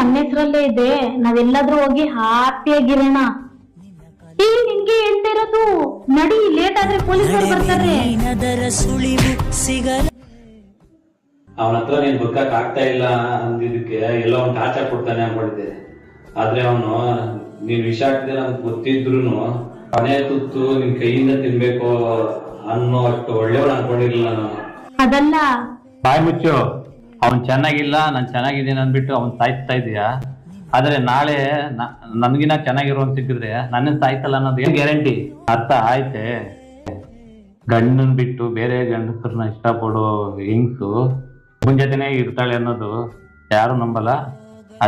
ನನ್ನ ಹೆಸರಲ್ಲೇ ಇದೆ, ನಾವೆಲ್ಲಾದ್ರೂ ಹೋಗಿ ಹ್ಯಾಪಿಯಾಗಿರೋಣ. ನಿನ್ಗೆ ಹೇಳ್ತಾ ಇರೋದು, ನಡಿ, ಲೇಟ್ ಆದ್ರೆ ಪೊಲೀಸರು ಬರ್ತಾರೆ. ಅವನ ಹತ್ರ ನೀನ್ ಬದುಕಕ್ ಆಗ್ತಾ ಇಲ್ಲ ಅಂದಿದ್ದಕ್ಕೆ ಎಲ್ಲ ಅವ್ನು ಟಾರ್ಚರ್ ಕೊಡ್ತಾನೆ ಅನ್ಕೊಂಡಿದ್ದೆ. ಆದ್ರೆ ಅವನು ನೀನ್ ವಿಷ ಹಾಕ್ತಿದೆ ಅಂತ ಗೊತ್ತಿದ್ರು ಮನೆ ತುತ್ತು ನಿನ್ ಕೈಯಿಂದ ತಿನ್ಬೇಕು ಅನ್ನೋ ಅಷ್ಟು ಒಳ್ಳೆಯವ್ರು ಅನ್ಕೊಂಡಿರ್ಲಿಲ್ಲ ನಾನು. ಅದಲ್ಲ, ಬಾಯ್ ಮುಚ್ಚು. ಅವ್ನ್ ಚೆನ್ನಾಗಿಲ್ಲ, ನಾನ್ ಚೆನ್ನಾಗಿದ್ದೀನಿ ಅಂದ್ಬಿಟ್ಟು ಅವ್ನ್ ಸಾಯಿಸ್ತಾ ಇದೀಯಾ. ಆದ್ರೆ ನಾಳೆ ನನ್ಗಿನ ಚೆನ್ನಾಗಿರೋನ್ ಸಿಕ್ಕಿದ್ರೆ ನನ್ನ ಸಾಯ್ತಲ್ಲ ಅನ್ನೋದು ಏನ್ ಗ್ಯಾರಂಟಿ? ಅರ್ಥ ಆಯ್ತೆ? ಗಂಡನ್ ಬಿಟ್ಟು ಬೇರೆ ಗಂಡಸರನ್ನ ಇಷ್ಟಪಡೋ ಹೆಂಗ್ಸು ಜೊತೆನೆ ಇರ್ತಾಳೆ ಅನ್ನೋದು ಯಾರು ನಂಬಲ್ಲ.